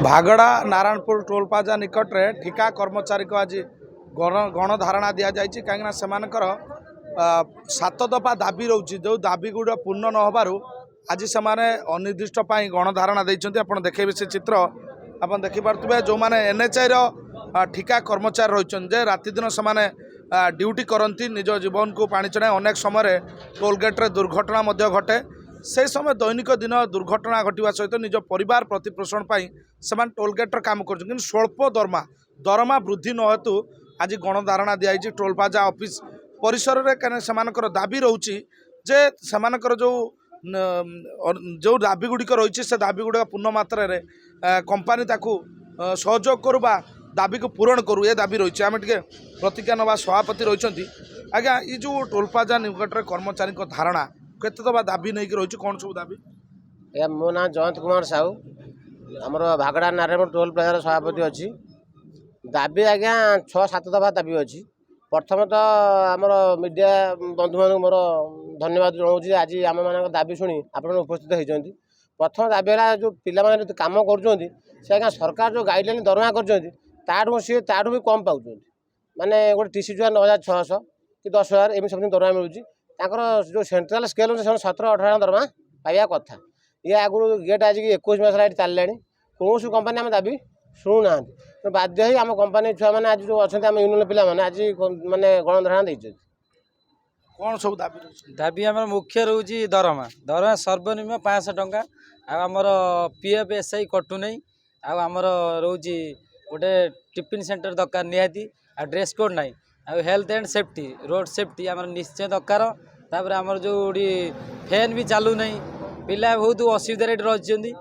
भागड़ा Narayanpur toll plaza निकट रे ठिका कर्मचारी को आज गणधारणा दि जाए कहीं सेमानकर 7 दफा दाबी रोचे जो दाबी गुड़ा पूर्ण न होबारु आज से अनिर्दिष्ट गणधारणा देते आप देखेबे से चित्र आप देखिपे जो मैंने एनएचआई ठिका कर्मचारी रही राति दिन से ड्यूटी करती निज जीवन को पानी चढ़ाए अनेक समय टोल गेट्रे दुर्घटना घटे से समय दैनिक दिन दुर्घटना घटवा सहित निज परिवार प्रतिपोषण से टोल गेट्र काम कर स्वल्प दरमा वृद्धि न हेतु आज गणधारणा दिखाई टोल प्लाजा ऑफिस परिसर में से दाबी रोचे जे सेमानकर जो दाबी गुड़िक रही से दाबी गुड़िक पूर्ण मात्रा कंपानी ताकू सहयोग करू दाबी को पूरण करू ये दाबी रही है आम टे प्रतिज्ञा नवा सभापति रही आज्ञा ये जो टोल प्लाजा निकट कर्मचारी धारणा केते दबा दाबी नहीं रही कौन सब दाबी या मो ना जयंत कुमार साहू आमर भागड़ा नारायणपुर टोल प्लाजार सभापति अच्छी दाबी आज्ञा 6-7 दफा दाबी अच्छी प्रथम तो आमर मीडिया बंधु मान मोर धन्यवाद जनाऊँ आज आम मान दाबी शुणी आप उपस्थित होती प्रथम दाबी है जो पिला काम कर सरकार जो गाइडलाइन दरमा कर सी भी कम पाँच माने गोटे टीसी जुआ 9,600 कि 10,000 एम सब दरमा मिलूँ जो सेंट्राल स्केल 17-18 दरमा पाइबा कथा ये आगुरी गेट आज 21 मास चलला कौन कंपानी आम दाबी शुणुना तो बाध्य ही आम कंपानी छुआ मैंने आज जो अच्छा आम यूनियन पिला आज मानने गणधारणा देते कौन सब दाबी दाबी आम मुख्य रोचे दरमा सर्वनिम्न 500 टंका आमर पीएफ एसआई कटु नहीं आमर रोचे गोटे टिफिन सेंटर दरकार निहाती आ ड्रेस कोड नहीं आ health and safety road safety आम निश्चय दरकार तापर आमर जो फैन भी चालू नहीं पिला बहुत असुविधा रही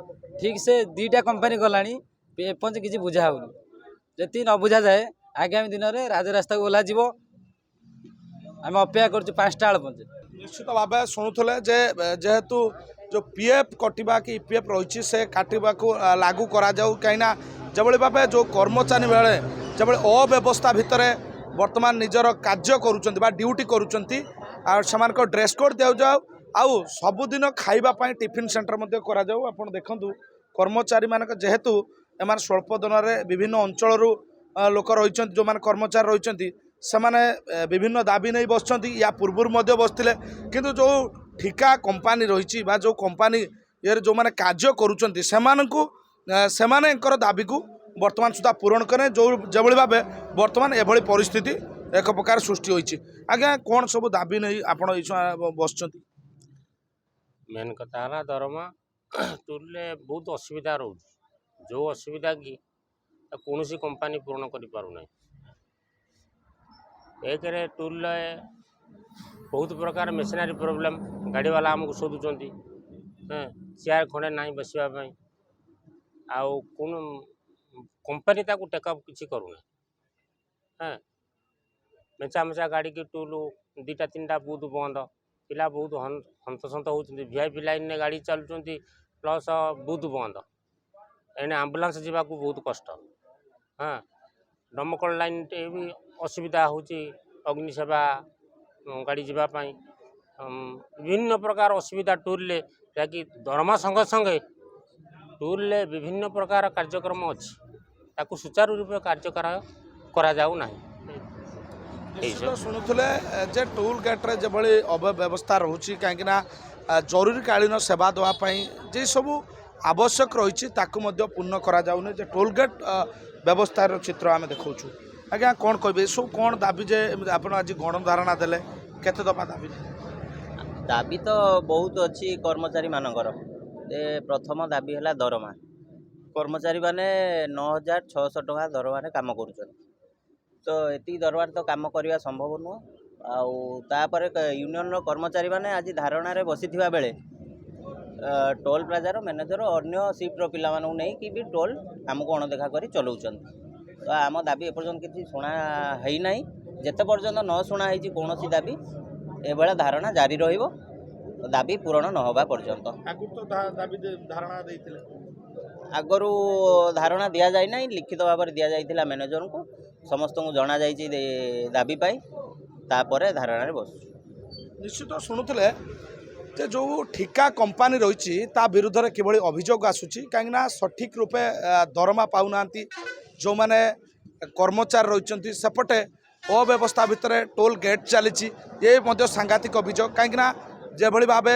ठीक से 2टा कंपानी गलानी एपर्यंत किसी बुझा हो जी न बुझा जाए आगामी दिन में राजरास्ता को ओह्ला आम अपेक्षा कर 5टा बेल निश्चित भाव शुणुले जेहेतु जो पीएफ कटा कि ईपीएफ रही से काटा लागू करा कहीं जो भाव जो कर्मचारी बेले जो अव्यवस्था भितर वर्तमान निजर कार्य करुँच ड्यूटी करुँच ड्रेस कोड दिया जाओ आउ सबुदिन खावाई टिफिन सेंटर कर देखु कर्मचारी मान जेहेतु एम स्वल्प दिन में विभिन्न अंचल लोक रही जो मैंने कर्मचारी रही से विभिन्न दाबी नहीं बस या पूर्व बसते किंतु जो ठिका कंपानी रही जो कंपानी ये जो मैंने कार्य करुँच दाबी को वर्तमान सुधा पूरण करें जो भाव वर्तमान एभली परिस्थिति एक प्रकार सृष्टि होती आज्ञा कौन सब दाबी नहीं आप बस मेन कथा है दरमा टूल बहुत असुविधा रोज जो असुविधा की कौन सी कंपानी पूर्ण कर पारना एक टूल बहुत प्रकार मेसिनारी प्रोब्लेम गाड़ी वाला आमको शोधुंट चेयर खंडे ना बसवाई आउ कौन कंपानी ताकू टेकअप किसी करूना हाँ मेचा मेचा गाड़ी की टूल 2-3टा बहुत बंद पिला बहुत हंतसंत होती वीआईपी लाइन में गाड़ी चलुँच प्लस बहुत बंद एने आम्बुलांस जावाक बहुत कष्ट हाँ दमकल लाइन भी असुविधा होची अग्निसेवा गाड़ी जावाई विभिन्न प्रकार असुविधा टूल जहाँकि दरमा संगे संगे टूल विभिन्न प्रकार कार्यक्रम अच्छी ताकू सुचारू रूप कार्य करा जाऊ नहीं शुणुले जे टोल गेट्रे जो अव्यवस्था रोचे कहीं जरूरीकालीन सेवा देवाई जे सब आवश्यक रही पूर्ण कराने जे टोल गेट व्यवस्था चित्र आम देखा आज्ञा कौन कहे सब कौन दाबी जे आप आज गणधारणा देले केते दफा दाबी दाबी तो बहुत अच्छी कर्मचारी मानकर प्रथम दाबी है दरमा कर्मचारी माने 9,600 टंका दरमा काम कर तो ये दरबार तो काम करवा संभव नुह आउे यूनियन कर्मचारी माने आज धारणा बसी बेले टोल प्लाजार मैनेजर अन्य सिफ्टर पिला नहीं कि भी टोल आमको अणदेखा कर चलाऊँ तो आम दाबी एपर्यंत किसी शुणा है ना जिते पर्यंत न शुणा है कौन सी दाबी एभला धारणा जारी रहिबो दाबी पूरण न होबा पर्यंत आगरू धारणा दि जाए ना लिखित भाव में दि जाइए मैनेजर को समस्त को जना जाइए दाबी पाई तापर धारणा बस निश्चित शुणुले যে जो ठिका कंपानी रही विरुद्ध में किभली अभियोग आसूची कहीं सठिक रूपे दरमा पाऊना जो मैंने कर्मचारी रही सेपटे अव्यवस्था भितर टोल गेट चली ये सांघातिक अभियोग कहीं जेभली भाव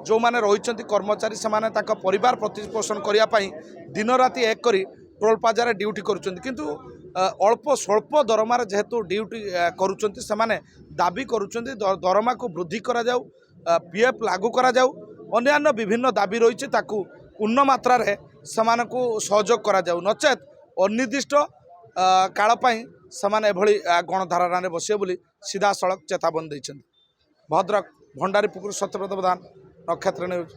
जो मैंने रही कर्मचारी से परिवार प्रतिपोषण करने दिन राति एक करी टोल प्लाजा ड्यूटी करुँच अल्प स्वल्प दरमार जेहेतु ड्यूटी करुँच से दाबी करुँच दरमा को वृद्धि करा जाऊ पीएफ लागू करा जाऊ अन्यान्य विभिन्न दाबी रही पूर्ण मात्रा रे समानकु सहयोग करा जाऊ नचेत अनिर्दिष्ट कालपाई समान एभली गणधारणा बसिए बोली सीधा सड़क चेतावनी देइछन्ति। भद्रक भंडारीपुकुर सत्यव्रत प्रधान नक्षत्र न्यूज।